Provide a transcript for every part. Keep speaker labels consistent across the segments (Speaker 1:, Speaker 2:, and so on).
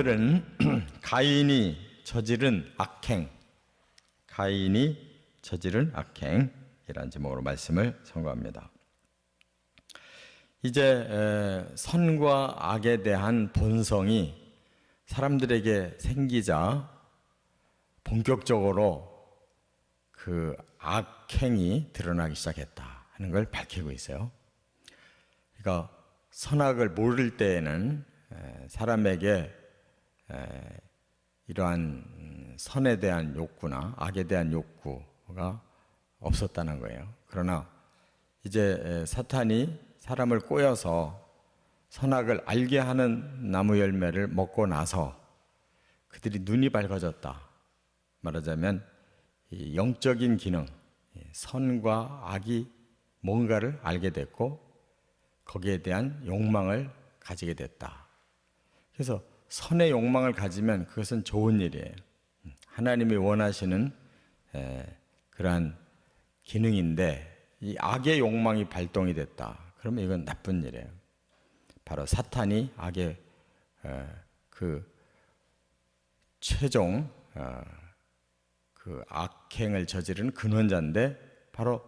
Speaker 1: 오늘은 가인이 저지른 악행, 가인이 저지른 악행이라는 제목으로 말씀을 선고합니다. 이제 선과 악에 대한 본성이 사람들에게 생기자 본격적으로 그 악행이 드러나기 시작했다 하는 걸 밝히고 있어요. 그러니까 선악을 모를 때에는 사람에게 이러한 선에 대한 욕구나 악에 대한 욕구가 없었다는 거예요. 그러나 이제 사탄이 사람을 꼬여서 선악을 알게 하는 나무 열매를 먹고 나서 그들이 눈이 밝아졌다. 말하자면 이 영적인 기능, 선과 악이 뭔가를 알게 됐고 거기에 대한 욕망을 가지게 됐다. 그래서 선의 욕망을 가지면 그것은 좋은 일이에요. 하나님이 원하시는 그러한 기능인데 이 악의 욕망이 발동이 됐다. 그러면 이건 나쁜 일이에요. 바로 사탄이 악의 그 최종 그 악행을 저지르는 근원자인데 바로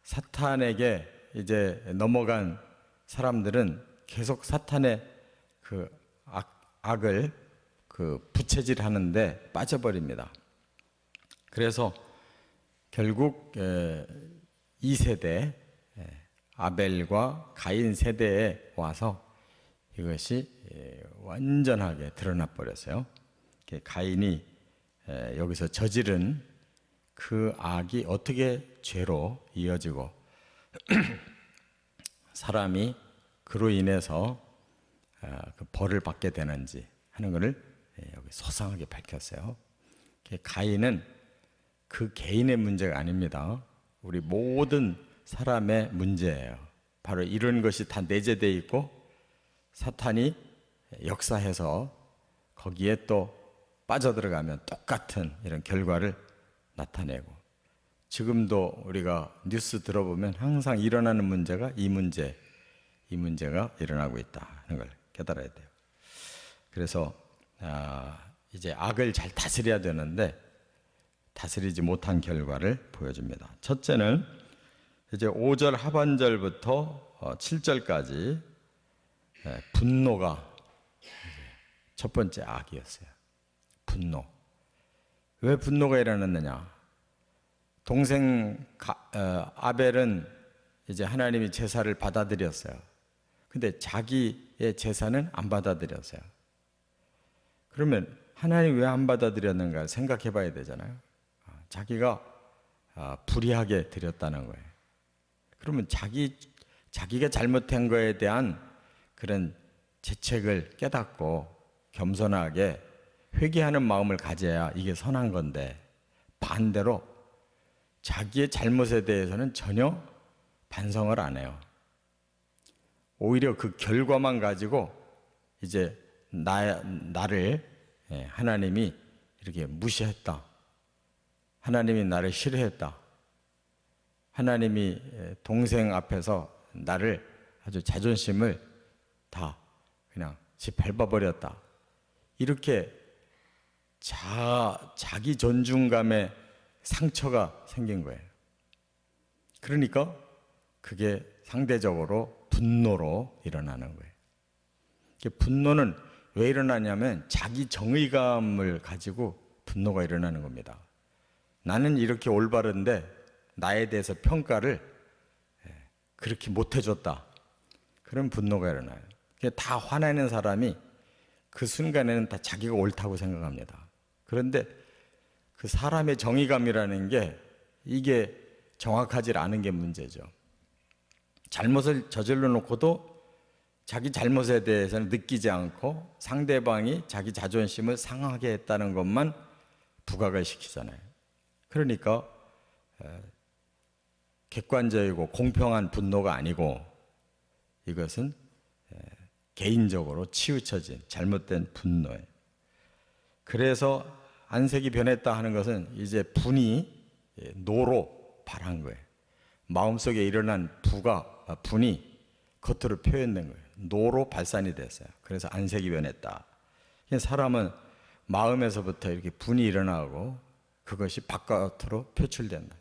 Speaker 1: 사탄에게 이제 넘어간 사람들은 계속 사탄의 그 악을 그 부채질하는데 빠져버립니다. 그래서 결국 2세대 아벨과 가인 세대에 와서 이것이 완전하게 드러나 버렸어요. 가인이 여기서 저지른 그 악이 어떻게 죄로 이어지고 사람이 그로 인해서 그 벌을 받게 되는지 하는 것을 여기 소상하게 밝혔어요. 가인은 그 개인의 문제가 아닙니다. 우리 모든 사람의 문제예요. 바로 이런 것이 다 내재되어 있고 사탄이 역사해서 거기에 또 빠져들어가면 똑같은 이런 결과를 나타내고 지금도 우리가 뉴스 들어보면 항상 일어나는 문제가 이 문제가 일어나고 있다 하는 걸 깨달아야 돼요. 그래서 이제 악을 잘 다스려야 되는데 다스리지 못한 결과를 보여줍니다. 첫째는 이제 5절 하반절부터 7절까지 분노가 첫 번째 악이었어요. 분노. 왜 분노가 일어났느냐? 동생 아벨은 이제 하나님이 제사를 받아들였어요. 근데 자기의 제사는 안 받아들였어요. 그러면 하나님 왜 안 받아들였는가 생각해 봐야 되잖아요. 자기가 불의하게 드렸다는 거예요. 그러면 자기가 잘못한 거에 대한 그런 죄책을 깨닫고 겸손하게 회개하는 마음을 가져야 이게 선한 건데 반대로 자기의 잘못에 대해서는 전혀 반성을 안 해요. 오히려 그 결과만 가지고 이제 나를 하나님이 이렇게 무시했다. 하나님이 나를 싫어했다. 하나님이 동생 앞에서 나를 아주 자존심을 다 그냥 밟아버렸다. 이렇게 자기 존중감에 상처가 생긴 거예요. 그러니까 그게 상대적으로 분노로 일어나는 거예요. 분노는 왜 일어나냐면 자기 정의감을 가지고 분노가 일어나는 겁니다. 나는 이렇게 올바른데 나에 대해서 평가를 그렇게 못해줬다. 그런 분노가 일어나요. 다 화내는 사람이 그 순간에는 다 자기가 옳다고 생각합니다. 그런데 그 사람의 정의감이라는 게 이게 정확하지 않은 게 문제죠. 잘못을 저질러 놓고도 자기 잘못에 대해서는 느끼지 않고 상대방이 자기 자존심을 상하게 했다는 것만 부각을 시키잖아요. 그러니까 객관적이고 공평한 분노가 아니고 이것은 개인적으로 치우쳐진 잘못된 분노예요. 그래서 안색이 변했다 하는 것은 이제 분이 노로 발한 거예요. 마음속에 일어난 분이 겉으로 표현된 거예요. 노로 발산이 됐어요. 그래서 안색이 변했다. 사람은 마음에서부터 이렇게 분이 일어나고 그것이 바깥으로 표출된다.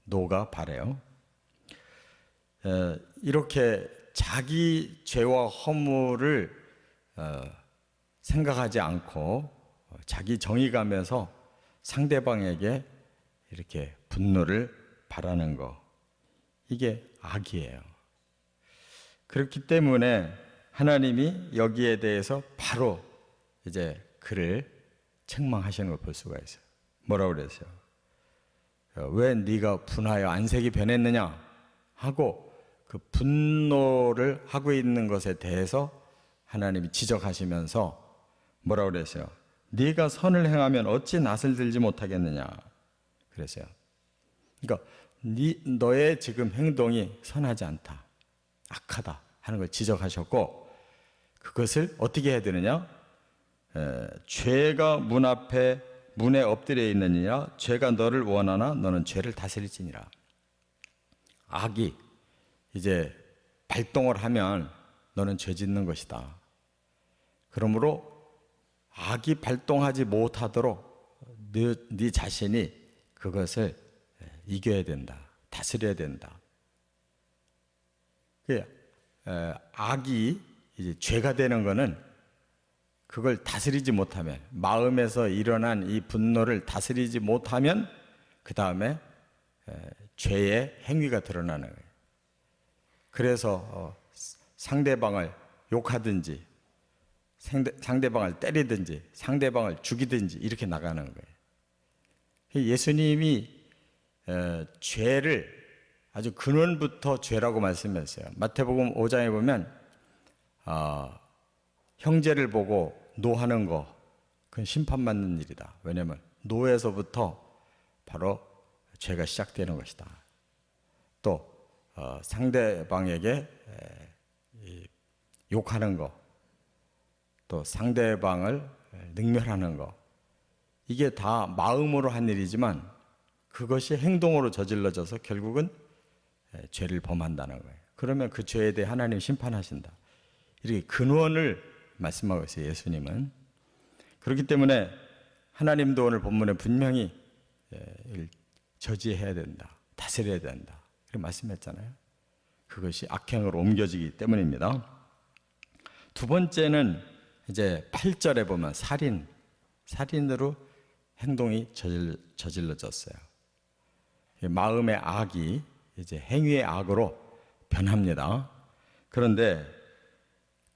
Speaker 1: 노가 바래요. 이렇게 자기 죄와 허물을 생각하지 않고 자기 정의감에서 상대방에게 이렇게 분노를 바라는 거, 이게 악이에요. 그렇기 때문에 하나님이 여기에 대해서 바로 이제 그를 책망하시는 걸 볼 수가 있어요. 뭐라고 그랬어요? 왜 네가 분하여 안색이 변했느냐 하고 그 분노를 하고 있는 것에 대해서 하나님이 지적하시면서 뭐라고 그랬어요? 네가 선을 행하면 어찌 낯을 들지 못하겠느냐 그랬어요. 그러니까 너의 지금 행동이 선하지 않다, 악하다 하는 걸 지적하셨고, 그것을 어떻게 해야 되느냐? 죄가 문에 엎드려 있느니라. 죄가 너를 원하나 너는 죄를 다스릴지니라. 악이 이제 발동을 하면 너는 죄 짓는 것이다. 그러므로 악이 발동하지 못하도록 네 자신이 그것을 이겨야 된다, 다스려야 된다. 악이 이제 죄가 되는 것은 그걸 다스리지 못하면, 마음에서 일어난 이 분노를 다스리지 못하면 그 다음에 죄의 행위가 드러나는 거예요. 그래서 상대방을 욕하든지 상대방을 때리든지 상대방을 죽이든지 이렇게 나가는 거예요. 예수님이 죄를 아주 근원부터 죄라고 말씀했어요. 마태복음 5장에 보면 형제를 보고 노하는 거, 그건 심판받는 일이다. 왜냐하면 노에서부터 바로 죄가 시작되는 것이다. 또 상대방에게 욕하는 거, 또 상대방을 능멸하는 거, 이게 다 마음으로 한 일이지만 그것이 행동으로 저질러져서 결국은 죄를 범한다는 거예요. 그러면 그 죄에 대해 하나님 심판하신다. 이렇게 근원을 말씀하고 있어요, 예수님은. 그렇기 때문에 하나님도 오늘 본문에 분명히 저지해야 된다, 다스려야 된다, 이렇게 말씀했잖아요. 그것이 악행으로 옮겨지기 때문입니다. 두 번째는 이제 8절에 보면 살인으로 행동이 저질러졌어요. 마음의 악이 이제 행위의 악으로 변합니다. 그런데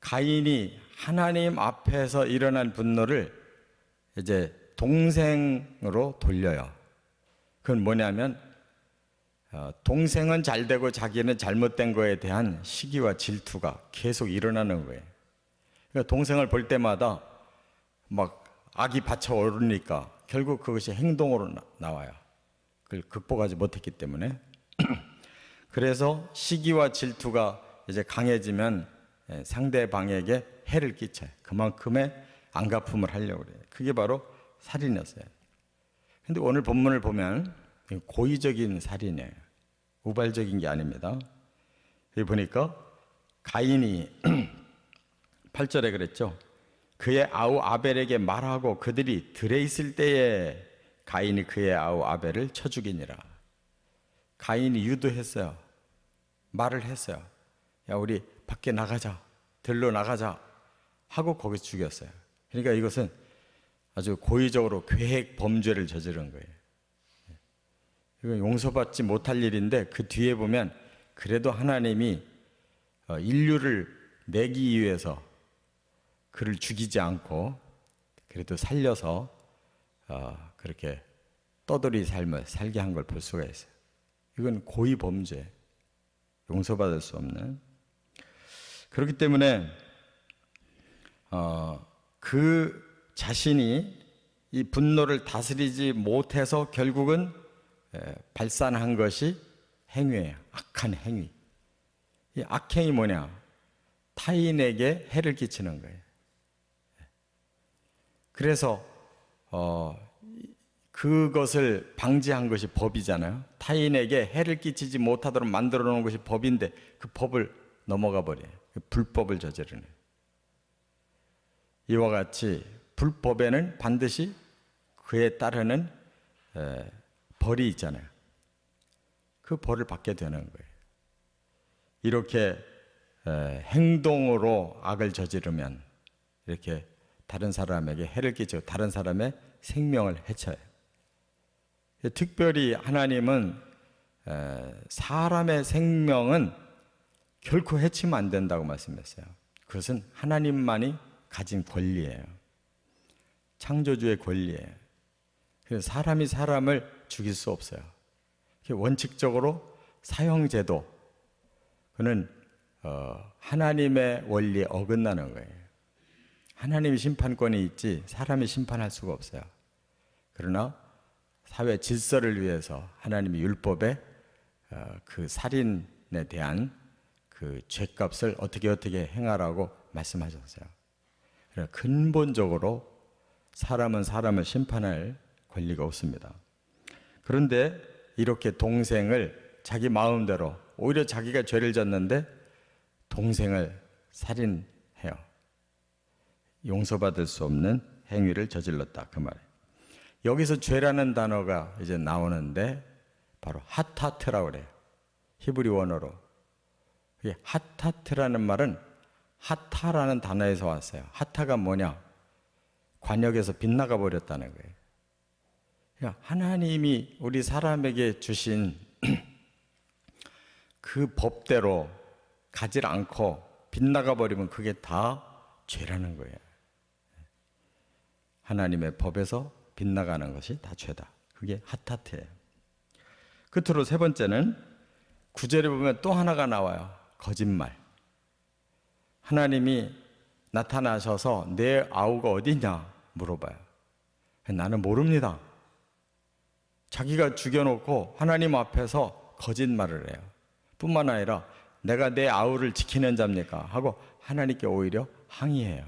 Speaker 1: 가인이 하나님 앞에서 일어난 분노를 이제 동생으로 돌려요. 그건 뭐냐면 동생은 잘 되고 자기는 잘못된 거에 대한 시기와 질투가 계속 일어나는 거예요. 그러니까 동생을 볼 때마다 막 악이 받쳐오르니까 결국 그것이 행동으로 나와요. 그걸 극복하지 못했기 때문에. 그래서 시기와 질투가 이제 강해지면 상대방에게 해를 끼쳐요. 그만큼의 안갚음을 하려고 그래요. 그게 바로 살인이었어요. 근데 오늘 본문을 보면 고의적인 살인이에요. 우발적인 게 아닙니다. 여기 보니까 가인이 8절에 그랬죠. 그의 아우 아벨에게 말하고 그들이 들에 있을 때에 가인이 그의 아우 아벨을 쳐 죽이니라. 가인이 유도했어요. 말을 했어요. 야, 우리 밖에 나가자, 들로 나가자 하고 거기서 죽였어요. 그러니까 이것은 아주 고의적으로 계획 범죄를 저지른 거예요. 이건 용서받지 못할 일인데 그 뒤에 보면 그래도 하나님이 인류를 내기 위해서 그를 죽이지 않고 그래도 살려서 그렇게 떠돌이 삶을 살게 한 걸 볼 수가 있어요. 이건 고의 범죄, 용서받을 수 없는. 그렇기 때문에 그 자신이 이 분노를 다스리지 못해서 결국은 발산한 것이 행위예요. 악한 행위. 이 악행이 뭐냐? 타인에게 해를 끼치는 거예요. 그래서 그것을 방지한 것이 법이잖아요. 타인에게 해를 끼치지 못하도록 만들어 놓은 것이 법인데 그 법을 넘어가 버려요. 불법을 저지르는. 이와 같이 불법에는 반드시 그에 따르는 벌이 있잖아요. 그 벌을 받게 되는 거예요. 이렇게 행동으로 악을 저지르면 이렇게 다른 사람에게 해를 끼치고 다른 사람의 생명을 해쳐요. 특별히 하나님은 사람의 생명은 결코 해치면 안 된다고 말씀했어요. 그것은 하나님만이 가진 권리예요. 창조주의 권리예요. 그래서 사람이 사람을 죽일 수 없어요. 원칙적으로 사형제도, 그는 하나님의 원리에 어긋나는 거예요. 하나님이 심판권이 있지 사람이 심판할 수가 없어요. 그러나 사회 질서를 위해서 하나님이 율법에 그 살인에 대한 그 죄값을 어떻게 행하라고 말씀하셨어요. 그래서 근본적으로 사람은 사람을 심판할 권리가 없습니다. 그런데 이렇게 동생을 자기 마음대로, 오히려 자기가 죄를 졌는데 동생을 살인해요. 용서받을 수 없는 행위를 저질렀다, 그 말이에요. 여기서 죄라는 단어가 이제 나오는데 바로 하타트라고 그래요. 히브리 원어로. 하타트라는 말은 하타라는 단어에서 왔어요. 하타가 뭐냐? 관역에서 빗나가 버렸다는 거예요. 그러니까 하나님이 우리 사람에게 주신 그 법대로 가지 않고 빗나가 버리면 그게 다 죄라는 거예요. 하나님의 법에서 빗나가는 것이 다 죄다. 그게 하타트예요. 끝으로 세 번째는 9절에 보면 또 하나가 나와요. 거짓말. 하나님이 나타나셔서 내 아우가 어디냐 물어봐요. 나는 모릅니다. 자기가 죽여놓고 하나님 앞에서 거짓말을 해요. 뿐만 아니라 내가 내 아우를 지키는 자입니까? 하고 하나님께 오히려 항의해요.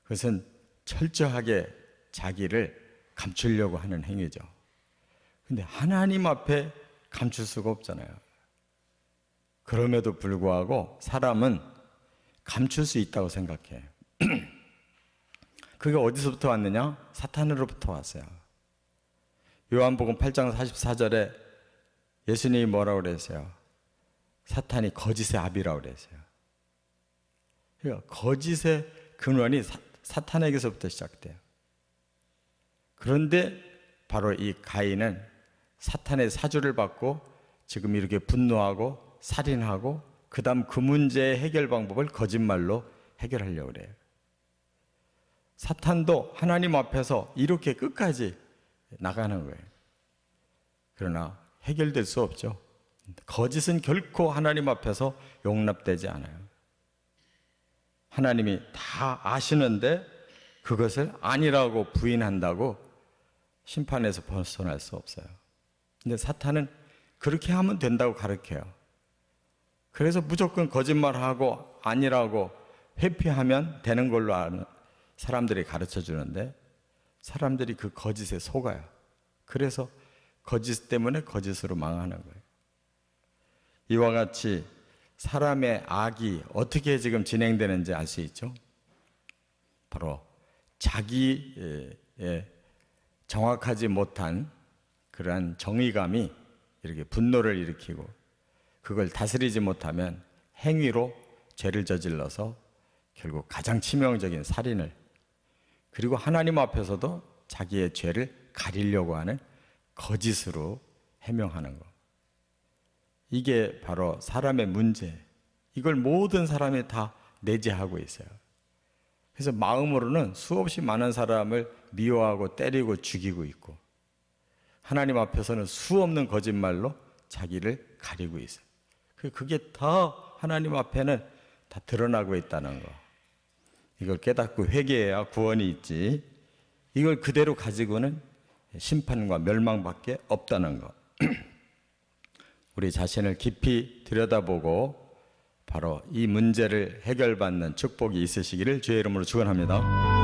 Speaker 1: 그것은 철저하게 자기를 감추려고 하는 행위죠. 근데 하나님 앞에 감출 수가 없잖아요. 그럼에도 불구하고 사람은 감출 수 있다고 생각해요. 그게 어디서부터 왔느냐? 사탄으로부터 왔어요. 요한복음 8장 44절에 예수님이 뭐라고 그랬어요? 사탄이 거짓의 아비라고 그랬어요. 그러니까 거짓의 근원이 사탄에게서부터 시작돼요. 그런데 바로 이 가인은 사탄의 사주를 받고 지금 이렇게 분노하고 살인하고 그 다음 그 문제의 해결 방법을 거짓말로 해결하려고 그래요. 사탄도 하나님 앞에서 이렇게 끝까지 나가는 거예요. 그러나 해결될 수 없죠. 거짓은 결코 하나님 앞에서 용납되지 않아요. 하나님이 다 아시는데 그것을 아니라고 부인한다고 심판에서 벗어날 수 없어요. 근데 사탄은 그렇게 하면 된다고 가르쳐요. 그래서 무조건 거짓말하고 아니라고 회피하면 되는 걸로 아는 사람들이 가르쳐 주는데 사람들이 그 거짓에 속아요. 그래서 거짓 때문에 거짓으로 망하는 거예요. 이와 같이 사람의 악이 어떻게 지금 진행되는지 알 수 있죠? 바로 자기의 정확하지 못한 그러한 정의감이 이렇게 분노를 일으키고 그걸 다스리지 못하면 행위로 죄를 저질러서 결국 가장 치명적인 살인을, 그리고 하나님 앞에서도 자기의 죄를 가리려고 하는 거짓으로 해명하는 것. 이게 바로 사람의 문제. 이걸 모든 사람이 다 내재하고 있어요. 그래서 마음으로는 수없이 많은 사람을 미워하고 때리고 죽이고 있고 하나님 앞에서는 수없는 거짓말로 자기를 가리고 있어요. 그게 다 하나님 앞에는 다 드러나고 있다는 거. 이걸 깨닫고 회개해야 구원이 있지, 이걸 그대로 가지고는 심판과 멸망밖에 없다는 것. 우리 자신을 깊이 들여다보고 바로 이 문제를 해결받는 축복이 있으시기를 주의 이름으로 축원합니다.